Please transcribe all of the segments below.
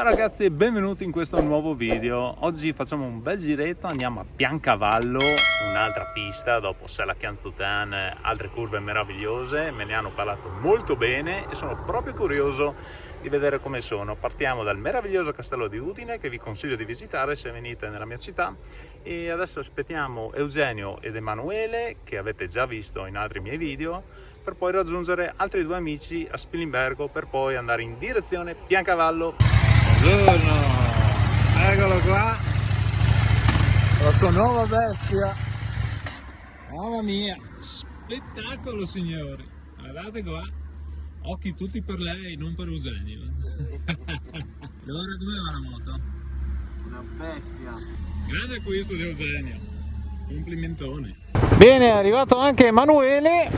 Ciao ragazzi e benvenuti in questo nuovo video. Oggi facciamo un bel giretto, andiamo a Piancavallo, un'altra pista dopo Sella Chianzutan, altre curve meravigliose. Me ne hanno parlato molto bene e sono proprio curioso di vedere come sono. Partiamo dal meraviglioso castello di Udine, che vi consiglio di visitare se venite nella mia città, e adesso aspettiamo Eugenio ed Emanuele, che avete già visto in altri miei video, per poi raggiungere altri due amici a Spilimbergo per poi andare in direzione Piancavallo. Buongiorno, eccolo qua, la sua nuova bestia. Mamma mia, spettacolo signori, guardate qua, occhi tutti per lei, non per Eugenio. Allora come va la moto? Una bestia. Grande acquisto di Eugenio, complimentoni. Bene, è arrivato anche Emanuele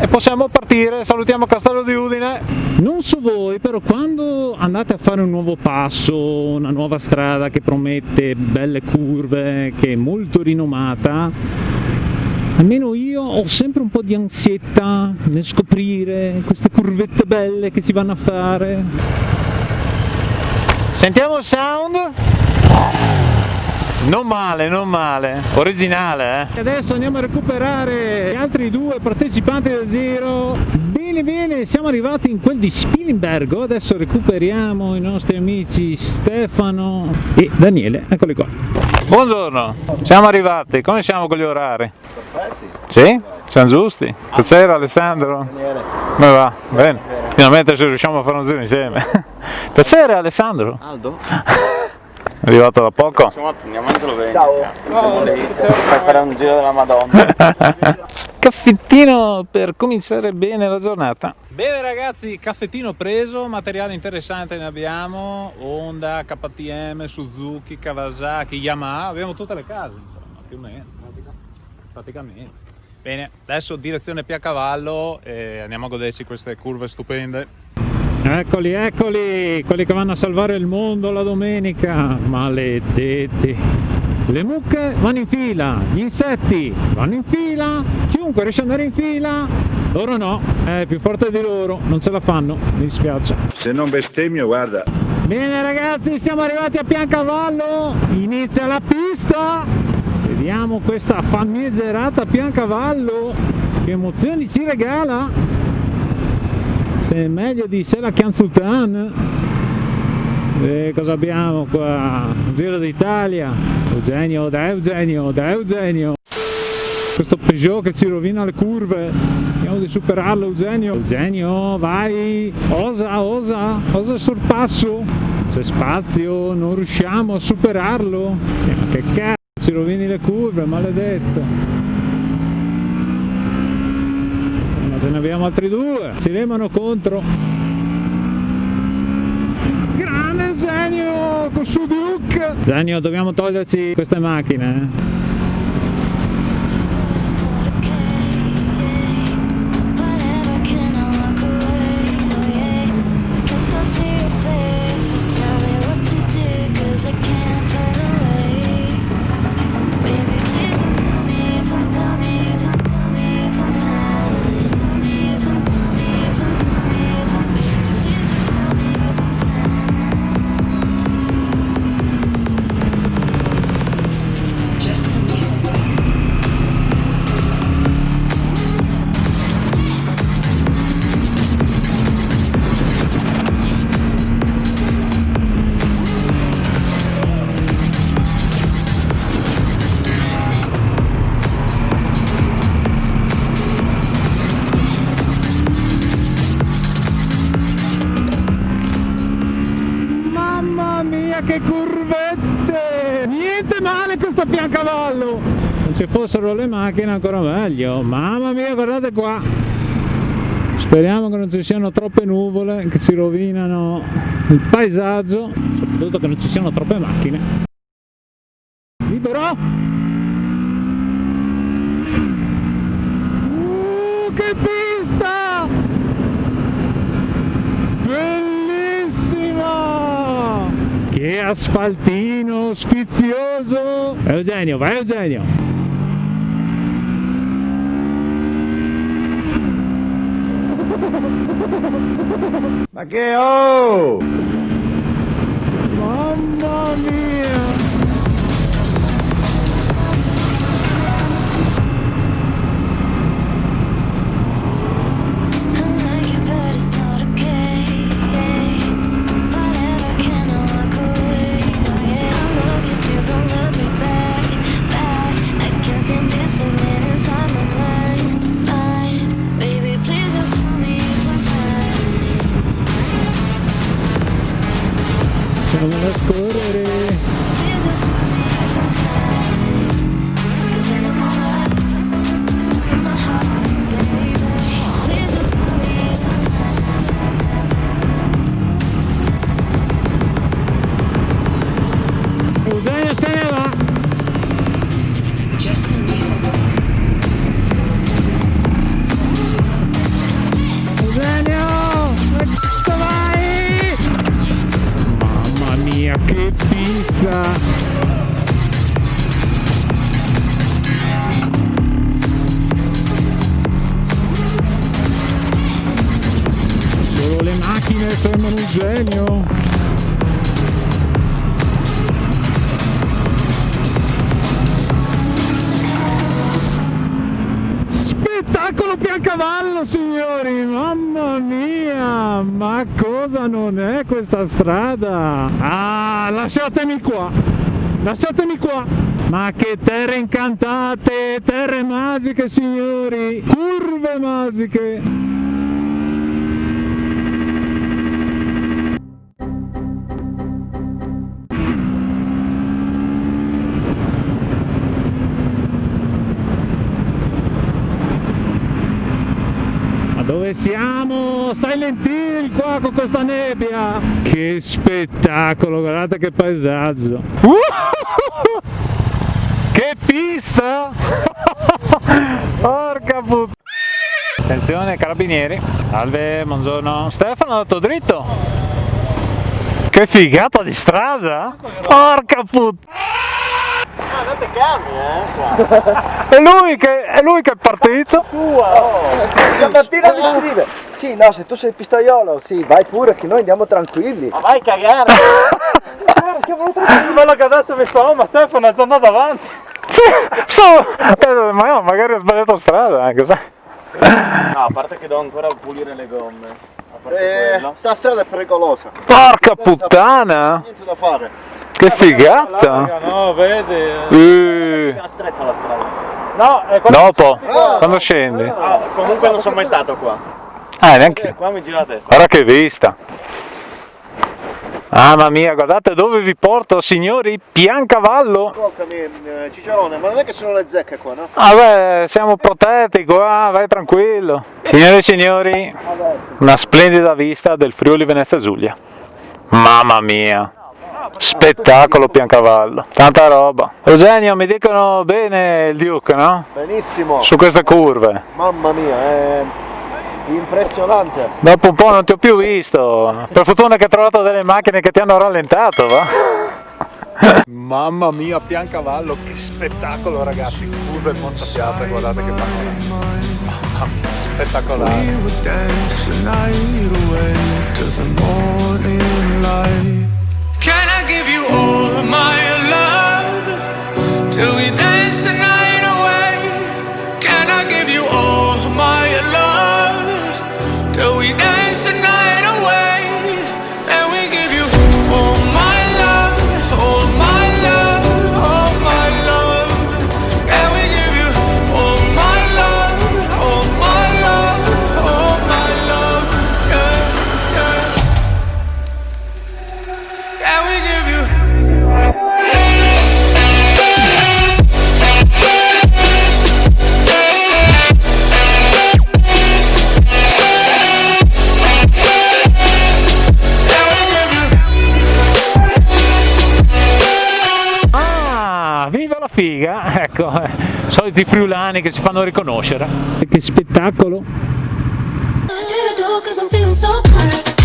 e possiamo partire. Salutiamo Castello di Udine. Non so voi, però quando andate a fare un nuovo passo, una nuova strada che promette belle curve, che è molto rinomata, almeno io ho sempre un po' di ansietta nel scoprire queste curvette belle che si vanno a fare. Sentiamo il sound. Non male, non male, originale Adesso andiamo a recuperare gli altri due partecipanti del giro. Bene bene, siamo arrivati in quel di Spilimbergo. Adesso recuperiamo i nostri amici Stefano e Daniele, eccoli qua. Buongiorno, siamo arrivati, come siamo con gli orari? Perfetti. Sì? Siamo giusti? Piacere Alessandro? Come va? Bene, finalmente ci riusciamo a fare un giro insieme. Piacere Alessandro? Aldo? È arrivato da poco? Andiamo anche lo vedi. Ciao. Siamo lì per fare un giro della Madonna. Caffettino per cominciare bene la giornata. Bene ragazzi, caffettino preso, materiale interessante ne abbiamo, Honda, KTM, Suzuki, Kawasaki, Yamaha, abbiamo tutte le case, insomma, più o meno, praticamente. Bene, adesso direzione Piancavallo e andiamo a goderci queste curve stupende. Eccoli, eccoli, quelli che vanno a salvare il mondo la domenica, maledetti. Le mucche vanno in fila, gli insetti vanno in fila, chiunque riesce ad andare in fila, loro no, è più forte di loro, non ce la fanno, mi dispiace. Se non bestemmio, guarda. Bene ragazzi, siamo arrivati a Piancavallo, inizia la pista, vediamo questa famigerata Piancavallo, che emozioni ci regala. Se è meglio di Sella Chianzutan. E cosa abbiamo qua? Un giro d'Italia. Eugenio, da Eugenio, da Eugenio. Questo Peugeot che ci rovina le curve. Vediamo di superarlo Eugenio. Eugenio, vai! Osa, osa, osa il sorpasso. C'è spazio, non riusciamo a superarlo. Ma che cazzo, ci rovini le curve, maledetto. Ce ne abbiamo altri due, ci remano contro. Grande Eugenio con su Duke. Eugenio, dobbiamo toglierci queste macchine. Che curvette! Niente male questo Piancavallo! Non ci fossero le macchine ancora meglio. Mamma mia, guardate qua! Speriamo che non ci siano troppe nuvole che ci rovinano il paesaggio, soprattutto che non ci siano troppe macchine. Libero! Che pista! Bellissima! Che asfaltino sfizioso! Eugenio, vai Eugenio! Ma che oh! Mamma mia! Andiamo a scorrere. Eugenio se ne va. Eugenio, vai! Mamma mia, che pista! Solo le macchine fermano Eugenio. Spettacolo Piancavallo, signori, mamma mia, ma cosa non è questa strada? Ah, lasciatemi qua, ma che terre incantate, terre magiche, signori, curve magiche. Dove siamo? Silent Hill qua con questa nebbia! Che spettacolo, guardate che paesaggio! Che pista! Porca puttana! Attenzione carabinieri! Salve, buongiorno! Stefano è andato dritto! Che figata di strada! Porca puttana! Guardate cambia, È lui che è partito! Stamattina mi scrive. Sì, no, se tu sei pistaiolo, sì, vai pure che noi andiamo tranquilli. Ma vai a cagare! Quello che adesso mi fa, ma Stefano è già andato avanti. Ma no, magari ho sbagliato strada anche, sai? No, a parte che devo ancora pulire le gomme. A parte quello. Sta strada è pericolosa. Porca puttana! Niente da fare. Che figata! No, vedi. È stretta la strada. No, è quello. Dopo, quando scendi? Ah, comunque non sono mai stato qua. Neanche. Qua mi gira la testa. Guarda che vista! Mamma mia, guardate dove vi porto, signori, Piancavallo! Ascoltami, Cicciarone, ma non è che ci sono le zecche qua, no? Vabbè, siamo protetti qua, vai tranquillo. Signore e signori, una splendida vista del Friuli Venezia Giulia. Mamma mia! Spettacolo Piancavallo, tanta roba. Eugenio, mi dicono bene il Duke, no? Benissimo. Su queste curve. Mamma mia, è impressionante. Dopo un po' non ti ho più visto. Per fortuna che hai trovato delle macchine che ti hanno rallentato, va? Mamma mia, Piancavallo, che spettacolo ragazzi, curve mozzafiato, guardate che panorama. Mamma mia, spettacolare. Can I give you all of my love till we dance the night away? Can I give you all of my love till we dance the night away? And we give you all my love, all my love, all my love. And we give you all my love, all my love, all my love. Yeah, yeah. And we give you. Viva la figa, ecco, soliti friulani che si fanno riconoscere. Che spettacolo! What do you do? 'Cause I'm feeling so tired.